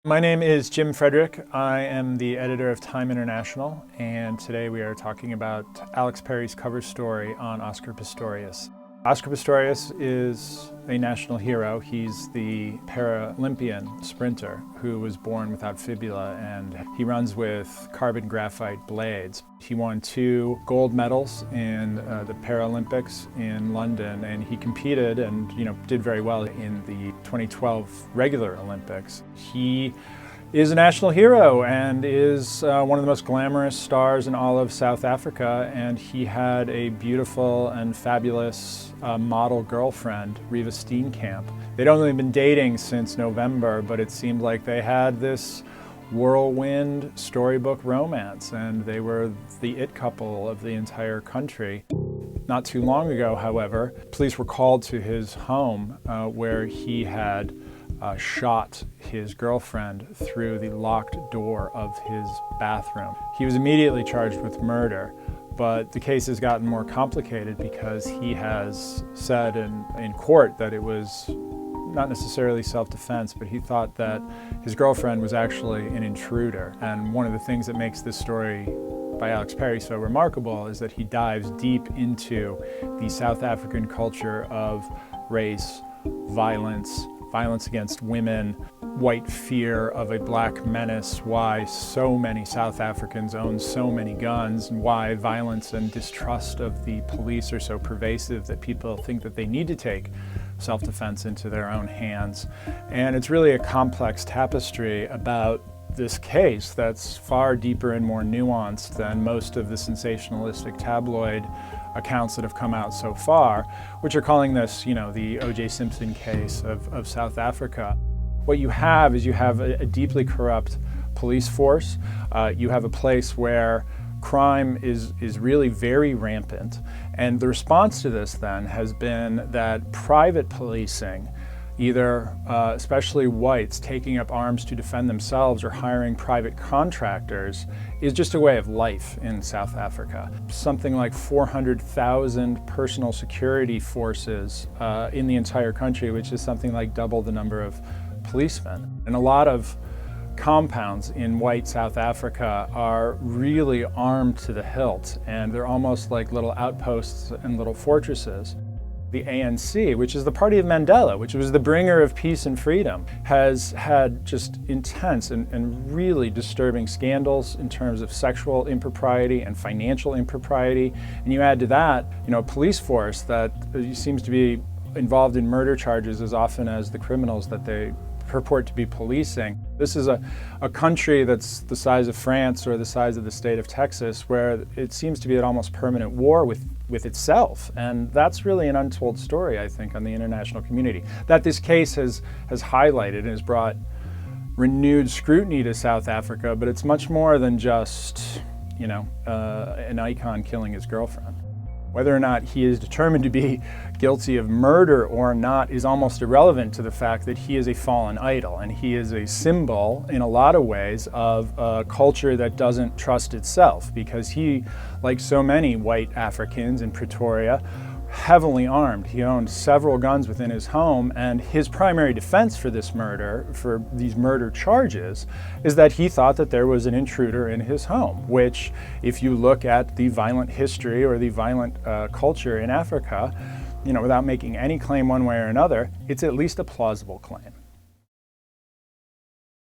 My name is Jim Frederick. I am the editor of Time International, and today we are talking about Alex Perry's cover story on Oscar Pistorius. Oscar Pistorius is a national hero. He's the Paralympian sprinter who was born without fibula, and he runs with carbon graphite blades. He won 2 gold medals in the Paralympics in London, and he competed and did very well in the 2012 regular Olympics. He is a national hero and is one of the most glamorous stars in all of South Africa, and he had a beautiful and fabulous model girlfriend, Riva Steenkamp. They'd only been dating since November, but it seemed like they had this whirlwind storybook romance, and they were the it couple of the entire country. Not too long ago, however, police were called to his home where he had shot his girlfriend through the locked door of his bathroom. He was immediately charged with murder, but the case has gotten more complicated because he has said in court that it was not necessarily self-defense, but he thought that his girlfriend was actually an intruder. And one of the things that makes this story by Alex Perry so remarkable is that he dives deep into the South African culture of race, violence against women, white fear of a black menace, why so many South Africans own so many guns, and why violence and distrust of the police are so pervasive that people think that they need to take self-defense into their own hands. And it's really a complex tapestry about this case that's far deeper and more nuanced than most of the sensationalistic tabloid accounts that have come out so far, which are calling this, the O.J. Simpson case of South Africa. What you have is a deeply corrupt police force. You have a place where crime is really very rampant. And the response to this then has been that private policing, either especially whites taking up arms to defend themselves or hiring private contractors, is just a way of life in South Africa. Something like 400,000 personal security forces in the entire country, which is something like double the number of policemen. And a lot of compounds in white South Africa are really armed to the hilt, and they're almost like little outposts and little fortresses. The ANC, which is the party of Mandela, which was the bringer of peace and freedom, has had just intense and really disturbing scandals in terms of sexual impropriety and financial impropriety. And you add to that, a police force that seems to be involved in murder charges as often as the criminals that they purport to be policing. This is a country that's the size of France or the size of the state of Texas, where it seems to be at almost permanent war with itself. And that's really an untold story, I think, on the international community. That this case has highlighted and has brought renewed scrutiny to South Africa, but it's much more than just, an icon killing his girlfriend. Whether or not he is determined to be guilty of murder or not is almost irrelevant to the fact that he is a fallen idol, and he is a symbol in a lot of ways of a culture that doesn't trust itself, because he, like so many white Africans in Pretoria, heavily armed. He owned several guns within his home, and his primary defense for this murder, for these murder charges, is that he thought that there was an intruder in his home, which, if you look at the violent history or the violent culture in Africa, without making any claim one way or another, it's at least a plausible claim.